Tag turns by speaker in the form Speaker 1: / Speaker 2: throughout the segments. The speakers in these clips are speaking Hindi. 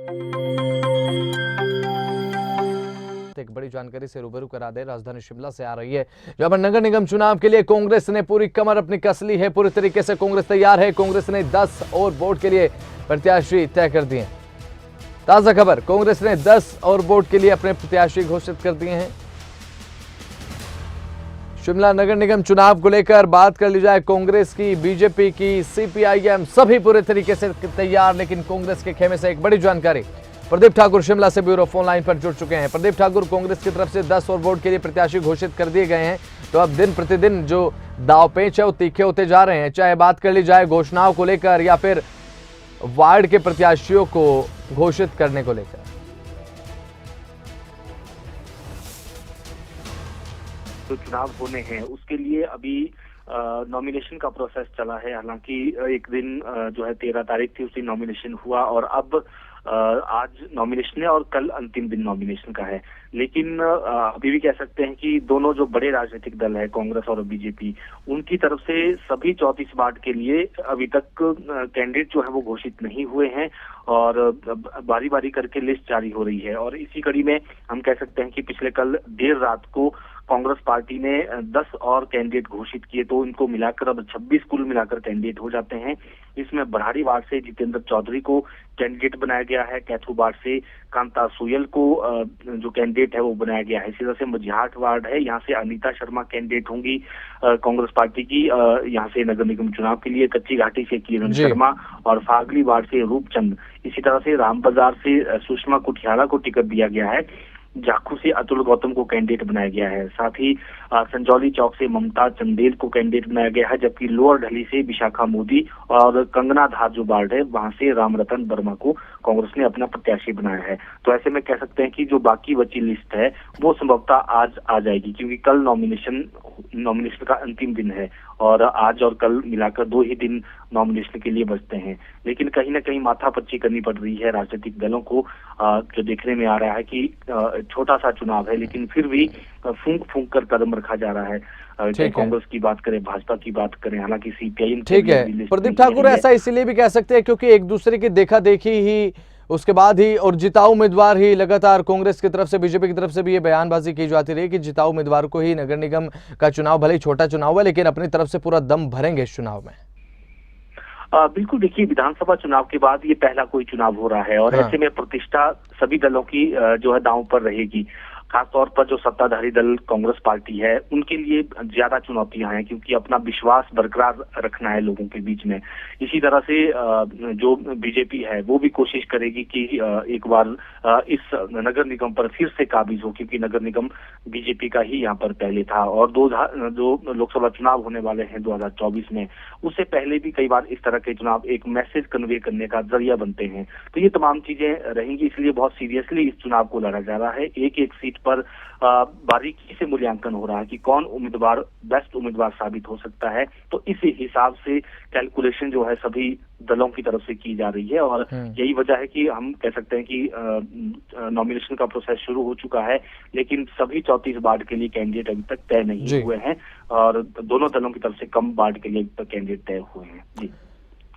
Speaker 1: एक बड़ी जानकारी से रूबरू करा दे, राजधानी शिमला से आ रही है, जहां पर नगर निगम चुनाव के लिए कांग्रेस ने पूरी कमर अपनी कस ली है। पूरी तरीके से कांग्रेस तैयार है। कांग्रेस ने 10 और वोट के लिए प्रत्याशी तय कर दिए। ताजा खबर, कांग्रेस ने 10 और वोट के लिए अपने प्रत्याशी घोषित कर दिए हैं। शिमला नगर निगम चुनाव को लेकर बात कर ली जाए, कांग्रेस की, बीजेपी की, सीपीआईएम सभी पूरे तरीके से तैयार। लेकिन कांग्रेस के खेमे से एक बड़ी जानकारी, प्रदीप ठाकुर शिमला से ब्यूरो फोन लाइन पर जुड़ चुके हैं। प्रदीप ठाकुर, कांग्रेस की तरफ से 10 और वोट के लिए प्रत्याशी घोषित कर दिए गए हैं, तो अब दिन प्रतिदिन जो दांवपेच है वो तीखे होते जा रहे हैं, चाहे बात कर ली जाए घोषणाओं को लेकर या फिर वार्ड के प्रत्याशियों को घोषित करने को लेकर।
Speaker 2: जो चुनाव होने हैं उसके लिए अभी नॉमिनेशन का प्रोसेस चला है। हालांकि एक दिन जो है 13 तारीख थी, उस दिन नॉमिनेशन हुआ और अब आज नॉमिनेशन है और कल अंतिम दिन नॉमिनेशन का है। लेकिन अभी भी कह सकते हैं कि दोनों जो बड़े राजनीतिक दल है, कांग्रेस और बीजेपी, उनकी तरफ से सभी 34 वार्ड के लिए अभी तक कैंडिडेट जो है वो घोषित नहीं हुए हैं और बारी बारी करके लिस्ट जारी हो रही है। और इसी कड़ी में हम कह सकते हैं कि पिछले कल देर रात को कांग्रेस पार्टी ने 10 और कैंडिडेट घोषित किए, तो इनको मिलाकर अब 26 कुल मिलाकर कैंडिडेट हो जाते हैं। इसमें बरहाड़ी वार्ड से जितेंद्र चौधरी को कैंडिडेट बनाया गया है, कैथू वार्ड से कांता सोयल को जो कैंडिडेट है वो बनाया गया है। इसी तरह से मझियाट वार्ड है, यहाँ से अनीता शर्मा कैंडिडेट होंगी कांग्रेस पार्टी की, यहाँ से नगर निगम चुनाव के लिए। कच्ची घाटी से किरण शर्मा और फागली वार्ड से रूपचंद। इसी तरह से राम बाजार से सुषमा कुठियाला को टिकट दिया गया है। जाखू से अतुल गौतम को कैंडिडेट बनाया गया है। साथ ही संजौली चौक से ममता चंदेल को कैंडिडेट बनाया गया है, जबकि लोअर ढली से विशाखा मोदी और कंगना धार जो वार्ड है वहां से राम रतन वर्मा को कांग्रेस ने अपना प्रत्याशी बनाया है। तो ऐसे में कह सकते हैं कि जो बाकी बची लिस्ट है वो संभवतः आज आ जाएगी, क्योंकि कल नॉमिनेशन का अंतिम दिन है और आज और कल मिलाकर 2 ही दिन नॉमिनेशन के लिए बचते हैं। लेकिन कहीं ना कहीं माथापच्ची करनी पड़ रही है राजनीतिक दलों को, जो देखने में आ रहा है कि छोटा सा चुनाव है लेकिन फिर भी फूंक फूंक कर कदम रखा जा रहा है। चाहे कांग्रेस की बात करें, भाजपा की बात करें, हालांकि सीपीआईएम
Speaker 1: ठीक है प्रदीप ठाकुर, ऐसा इसीलिए भी कह सकते हैं क्योंकि एक दूसरे की देखा देखी ही, उसके बाद ही और जिताऊ उम्मीदवार ही लगातार कांग्रेस की तरफ से, बीजेपी की तरफ से भी ये बयानबाजी की जाती रही कि जिताऊ उम्मीदवार को ही नगर निगम का चुनाव भले ही छोटा चुनाव है लेकिन अपनी तरफ से पूरा दम भरेंगे इस चुनाव में।
Speaker 2: बिल्कुल, देखिए विधानसभा चुनाव के बाद ये पहला कोई चुनाव हो रहा है और ऐसे में प्रतिष्ठा सभी दलों की जो है दांव पर रहेगी। खासतौर पर जो सत्ताधारी दल कांग्रेस पार्टी है उनके लिए ज्यादा चुनौतियां हैं, क्योंकि अपना विश्वास बरकरार रखना है लोगों के बीच में। इसी तरह से जो बीजेपी है वो भी कोशिश करेगी कि एक बार इस नगर निगम पर फिर से काबिज हो, क्योंकि नगर निगम बीजेपी का ही यहाँ पर पहले था और जो लोकसभा चुनाव होने वाले हैं 2024 में, उससे पहले भी कई बार इस तरह के चुनाव एक मैसेज कन्वे करने का जरिया बनते हैं। तो ये तमाम चीजें रहेंगी, इसलिए बहुत सीरियसली इस चुनाव को लड़ा जा रहा है। एक एक सीट पर बारीकी से मूल्यांकन हो रहा है कि कौन उम्मीदवार बेस्ट उम्मीदवार साबित हो सकता है। तो इस हिसाब से कैलकुलेशन जो है सभी दलों की तरफ से की जा रही है और यही वजह है कि हम कह सकते हैं कि नॉमिनेशन का प्रोसेस शुरू हो चुका है, लेकिन सभी 34 वार्ड के लिए कैंडिडेट अभी तक तय नहीं हुए हैं और दोनों दलों की तरफ से कम वार्ड के लिए अभी तक कैंडिडेट तय हुए हैं। जी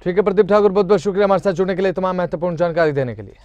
Speaker 1: ठीक है प्रदीप ठाकुर, बहुत बहुत शुक्रिया हमारे साथ जुड़ने के लिए, तमाम महत्वपूर्ण जानकारी देने के लिए।